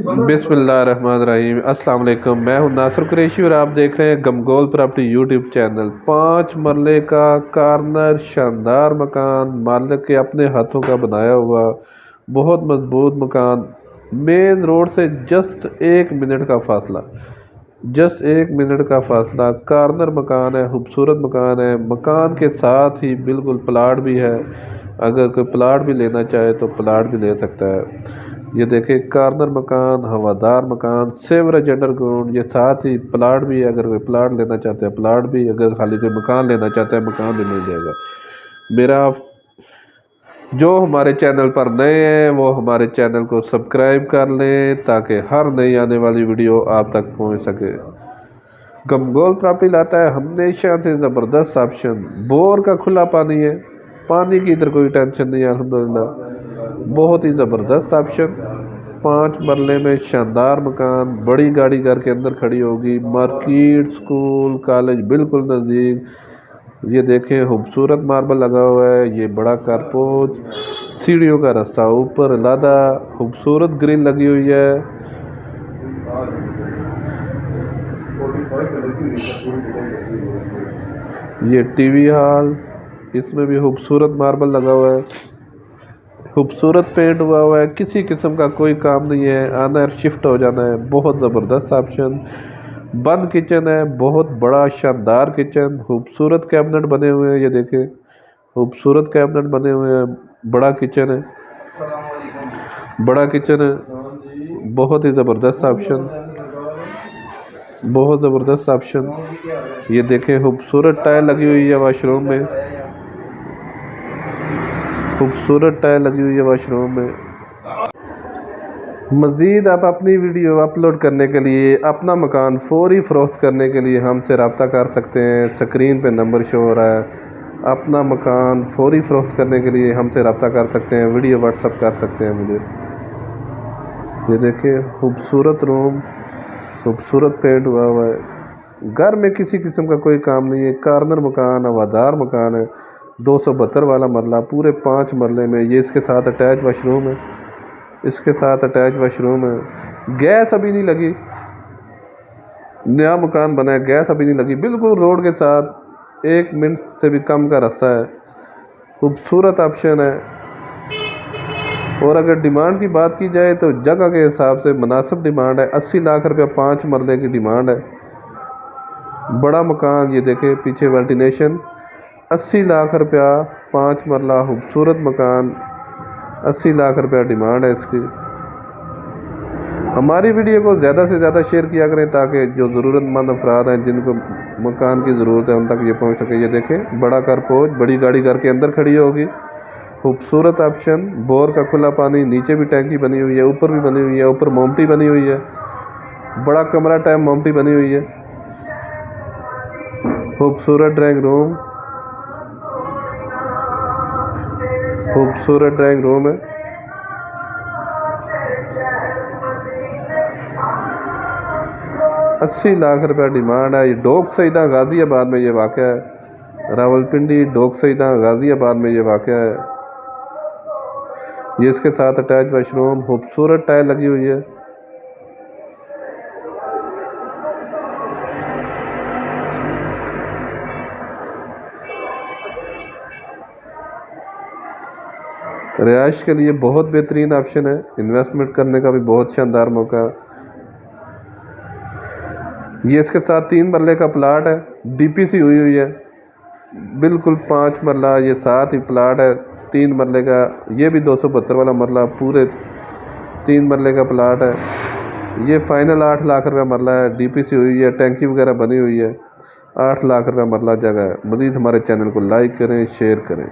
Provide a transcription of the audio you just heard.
बिस्मिल्लाहिर्रहमानिर्रहीम। अस्सलाम वालेकुम। मैं हूं नासिर कुरैशी और आप देख रहे हैं गमगोल प्रॉपर्टी यूट्यूब चैनल। 5 मरले का कार्नर शानदार मकान, मालिक के अपने हाथों का बनाया हुआ बहुत मजबूत मकान। मेन रोड से जस्ट 1 मिनट का फासला, कार्नर मकान है, खूबसूरत मकान है। मकान के साथ ही बिल्कुल प्लाट भी है, अगर कोई प्लाट भी लेना चाहे तो प्लाट भी ले सकता है। ये देखे कार्नर मकान, हवादार मकान, सेवरेज अंडरग्राउंड। ये साथ ही प्लाट भी है, अगर कोई प्लाट लेना चाहते हैं प्लाट भी, अगर खाली कोई मकान लेना चाहते हैं मकान भी मिल जाएगा। मेरा जो हमारे चैनल पर नए हैं वो हमारे चैनल को सब्सक्राइब कर लें ताकि हर नई आने वाली वीडियो आप तक पहुंच सके। गमगोल प्रॉपर्टी लाता है हमेशा से ज़बरदस्त ऑप्शन। बोर का खुला पानी है, पानी की इधर कोई टेंशन नहीं है अल्हम्दुलिल्लाह। बहुत ही ज़बरदस्त ऑप्शन। 5 मरले में शानदार मकान, बड़ी गाड़ी घर के अंदर खड़ी होगी, मार्केट, स्कूल, कॉलेज बिल्कुल नज़दीक। ये देखें खूबसूरत मार्बल लगा हुआ है, ये बड़ा कारपोच, सीढ़ियों का रास्ता ऊपर लादा, खूबसूरत ग्रिल लगी हुई है। ये टीवी हॉल, इसमें भी खूबसूरत मार्बल लगा हुआ है, खूबसूरत पेंट हुआ है, किसी किस्म का कोई काम नहीं है, आना है शिफ्ट हो जाना है। बहुत ज़बरदस्त ऑप्शन। बंद किचन है, बहुत बड़ा शानदार किचन, खूबसूरत कैबिनेट बने हुए हैं। ये देखें खूबसूरत कैबिनेट बने हुए हैं, बड़ा किचन है, बहुत ही ज़बरदस्त ऑप्शन, बहुत ज़बरदस्त ऑप्शन। ये देखें खूबसूरत टाइल लगी हुई है वाशरूम में, खूबसूरत टाइल लगी हुई है वाशरूम में। मज़ीद आप अपनी वीडियो अपलोड करने के लिए, अपना मकान फौरी फ़रोख्त करने के लिए हमसे रब्ता कर सकते हैं। स्क्रीन पे नंबर शो हो रहा है। अपना मकान फौरी फ़रोख्त करने के लिए हमसे रब्ता कर सकते हैं, वीडियो व्हाट्सअप कर सकते हैं मुझे। ये देखिए खूबसूरत रूम, खूबसूरत पेंट हुआ हुआ है। घर में किसी किस्म का कोई काम नहीं है, कार्नर मकान, हवादार मकान है। 272 वाला मरला, पूरे 5 मरले में। ये इसके साथ अटैच वाशरूम है, इसके साथ अटैच वाशरूम है। गैस अभी नहीं लगी, नया मकान बना है, गैस अभी नहीं लगी। बिल्कुल रोड के साथ 1 मिनट से भी कम का रास्ता है। खूबसूरत ऑप्शन है। और अगर डिमांड की बात की जाए तो जगह के हिसाब से मुनासिब डिमांड है। 80 लाख रुपया 5 मरले की डिमांड है। बड़ा मकान, ये देखें पीछे वेंटिलेशन। 80 लाख रुपया 5 मरला खूबसूरत मकान, 80 लाख रुपया डिमांड है इसकी। हमारी वीडियो को ज़्यादा से ज़्यादा शेयर किया करें ताकि जो ज़रूरतमंद अफराद हैं जिनको मकान की ज़रूरत है उन तक ये पहुंच सके। ये देखें बड़ा कारपोच, बड़ी गाड़ी घर के अंदर खड़ी होगी, खूबसूरत ऑप्शन। बोर का खुला पानी, नीचे भी टैंकी बनी हुई है, ऊपर भी बनी हुई है, ऊपर मोमटी बनी हुई है, बड़ा कमरा टाइप मोमटी बनी हुई है। खूबसूरत ड्राइंग रूम, खूबसूरत ड्राइंग रूम है। अस्सी लाख रुपया डिमांड है। ये डोक सईदा गाज़ियाबाद में ये वाक़या है, रावलपिंडी डोक सईदा गाज़ियाबाद में ये वाक़या है। ये इसके साथ अटैच वाशरूम, खूबसूरत टाइल लगी हुई है। रिहाइश के लिए बहुत बेहतरीन ऑप्शन है, इन्वेस्टमेंट करने का भी बहुत शानदार मौका है। ये इसके साथ 3 मरले का प्लाट है, डीपीसी हुई हुई है, बिल्कुल 5 मरला। ये साथ ही प्लाट है 3 मरले का, ये भी 272 वाला मरला, पूरे 3 मरले का प्लाट है। ये फाइनल 8 लाख रुपया मरला है, डीपीसी हुई है, टैंकी वगैरह बनी हुई है। 8 लाख रुपया मरला जगह है। मज़ीद हमारे चैनल को लाइक करें, शेयर करें।